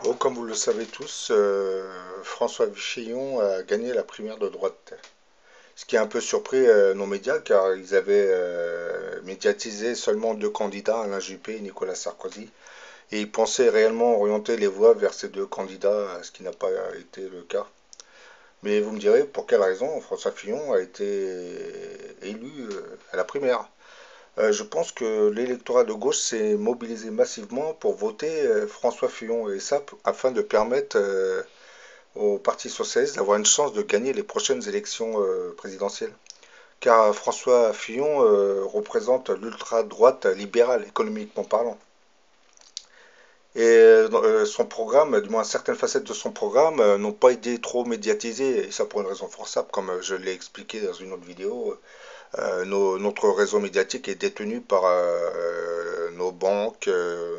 Bon, comme vous le savez tous, François Fillon a gagné la primaire de droite. Ce qui a un peu surpris nos médias car ils avaient médiatisé seulement deux candidats, Alain Juppé et Nicolas Sarkozy. Et ils pensaient réellement orienter les voix vers ces deux candidats, ce qui n'a pas été le cas. Mais vous me direz pour quelle raison François Fillon a été élu à la primaire. Je pense que l'électorat de gauche s'est mobilisé massivement pour voter François Fillon et ça afin de permettre au Parti socialiste d'avoir une chance de gagner les prochaines élections présidentielles. Car François Fillon représente l'ultra-droite libérale, économiquement parlant. Et son programme, du moins certaines facettes de son programme, n'ont pas été trop médiatisées, et ça pour une raison fort simple, comme je l'ai expliqué dans une autre vidéo. Notre réseau médiatique est détenu par nos banques,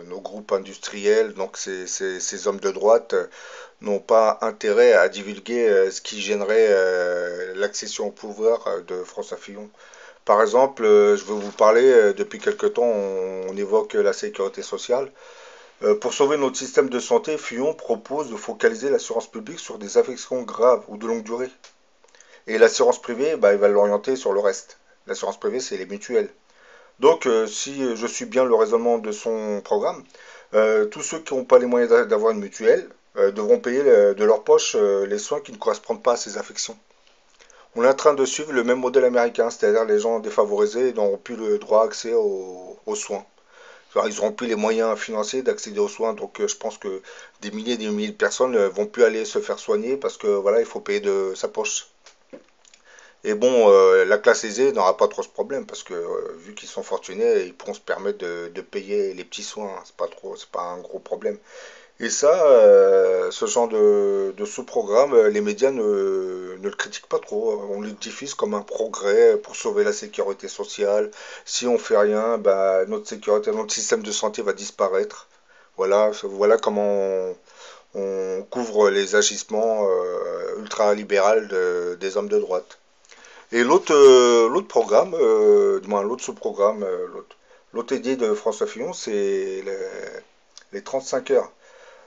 nos groupes industriels, donc ces hommes de droite n'ont pas intérêt à divulguer ce qui gênerait l'accession au pouvoir de François Fillon. Par exemple, je veux vous parler, depuis quelque temps, on évoque la sécurité sociale. Pour sauver notre système de santé, Fillon propose de focaliser l'assurance publique sur des affections graves ou de longue durée. Et l'assurance privée, bah, il va l'orienter sur le reste. L'assurance privée, c'est les mutuelles. Donc, si je suis bien le raisonnement de son programme, tous ceux qui n'ont pas les moyens d'avoir une mutuelle devront payer de leur poche les soins qui ne correspondent pas à ces affections. On est en train de suivre le même modèle américain, c'est-à-dire les gens défavorisés n'auront plus le droit d'accès aux soins. Enfin, ils n'auront plus les moyens financiers d'accéder aux soins, donc je pense que des milliers de personnes ne vont plus aller se faire soigner parce que voilà, il faut payer de sa poche. Et bon, la classe aisée n'aura pas trop ce problème parce que vu qu'ils sont fortunés, ils pourront se permettre de payer les petits soins. C'est pas un gros problème. Et ça, ce genre de sous-programme, les médias ne le critiquent pas trop. On le diffuse comme un progrès pour sauver la sécurité sociale. Si on fait rien, bah, notre sécurité, notre système de santé va disparaître. Voilà comment on couvre les agissements ultra-libéraux des hommes de droite. Et l'autre programme, du moins l'autre sous-programme, l'autre idée de François Fillon, c'est les 35 heures.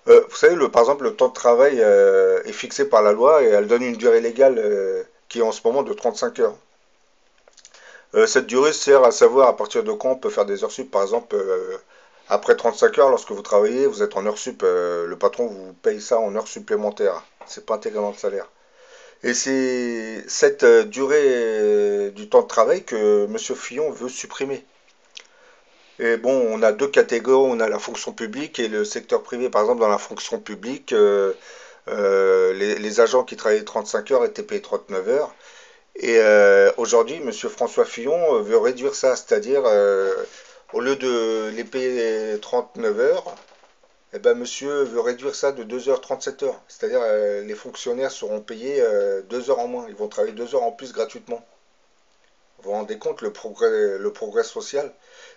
Vous savez, par exemple, le temps de travail est fixé par la loi et elle donne une durée légale qui est en ce moment de 35 heures. Cette durée sert à savoir à partir de quand on peut faire des heures sup. Par exemple, après 35 heures, lorsque vous travaillez, vous êtes en heures sup. Le patron vous paye ça en heures supplémentaires. C'est pas intégré dans le salaire. Et c'est cette durée du temps de travail que M. Fillon veut supprimer. Et bon, on a deux catégories, on a la fonction publique et le secteur privé. Par exemple, dans la fonction publique, les agents qui travaillaient 35 heures étaient payés 39 heures. Et aujourd'hui, M. François Fillon veut réduire ça, c'est-à-dire au lieu de les payer 39 heures, eh ben, monsieur veut réduire ça de 2 heures 37 heures. C'est-à-dire les fonctionnaires seront payés 2 heures en moins. Ils vont travailler 2 heures en plus gratuitement. Vous vous rendez compte le progrès social.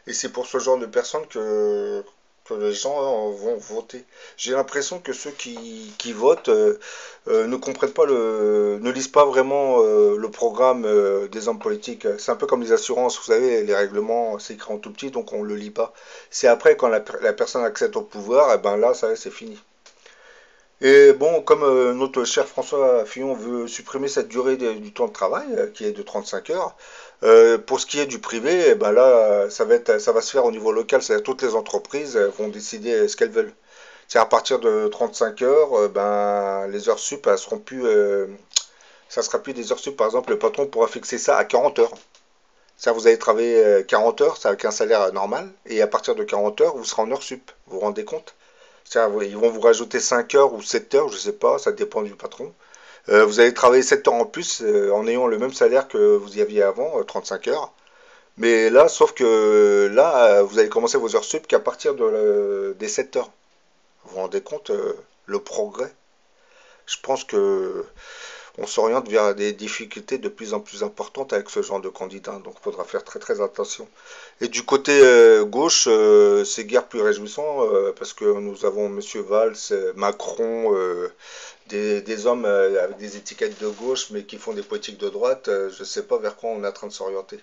Et c'est pour ce genre de personnes que les gens vont voter. J'ai l'impression que ceux qui votent ne comprennent pas ne lisent pas vraiment le programme des hommes politiques. C'est un peu comme les assurances, vous savez, les règlements, c'est écrit en tout petit, donc on ne le lit pas. C'est après, quand la personne accède au pouvoir, et ben là, ça c'est fini. Et bon, comme notre cher François Fillon veut supprimer cette durée du temps de travail, qui est de 35 heures, pour ce qui est du privé, eh ben là, ça va se faire au niveau local, c'est-à-dire toutes les entreprises vont décider ce qu'elles veulent. C'est à partir de 35 heures, ben, les heures sup, elles seront plus, ça sera plus des heures sup. Par exemple, le patron pourra fixer ça à 40 heures. Ça, vous allez travailler 40 heures, c'est avec un salaire normal, et à partir de 40 heures, vous serez en heures sup. Vous vous rendez compte? Ils vont vous rajouter 5 heures ou 7 heures, je sais pas, ça dépend du patron. Vous allez travailler 7 heures en plus en ayant le même salaire que vous y aviez avant, 35 heures. Mais là, sauf que là, vous allez commencer vos heures sup qu'à partir des 7 heures. Vous vous rendez compte le progrès? Je pense que on s'oriente vers des difficultés de plus en plus importantes avec ce genre de candidat, donc il faudra faire très très attention. Et du côté gauche, c'est guère plus réjouissant parce que nous avons Monsieur Valls, Macron, des hommes avec des étiquettes de gauche mais qui font des politiques de droite. Je ne sais pas vers quoi on est en train de s'orienter.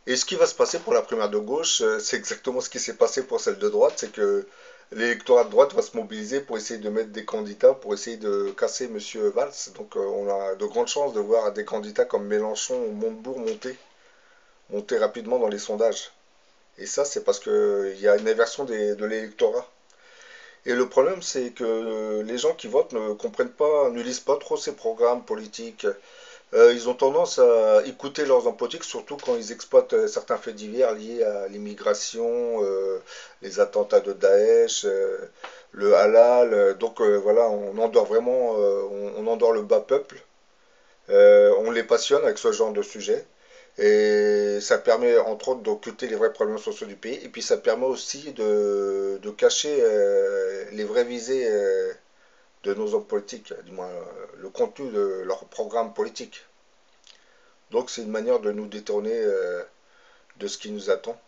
Et ce qui va se passer pour la primaire de gauche, c'est exactement ce qui s'est passé pour celle de droite, c'est que l'électorat de droite va se mobiliser pour essayer de mettre des candidats, pour essayer de casser Monsieur Valls. Donc on a de grandes chances de voir des candidats comme Mélenchon ou Montebourg monter rapidement dans les sondages. Et ça, c'est parce qu'il y a une inversion de l'électorat. Et le problème, c'est que les gens qui votent ne comprennent pas, ne lisent pas trop ces programmes politiques. Ils ont tendance à écouter leurs hommes politiques, surtout quand ils exploitent certains faits divers liés à l'immigration, les attentats de Daesh, le halal. Donc voilà, on endort vraiment, on endort le bas peuple. On les passionne avec ce genre de sujet. Et ça permet entre autres d'occulter les vrais problèmes sociaux du pays. Et puis ça permet aussi de cacher les vraies visées de nos hommes politiques, du moins le contenu de leur programme politique. Donc c'est une manière de nous détourner de ce qui nous attend.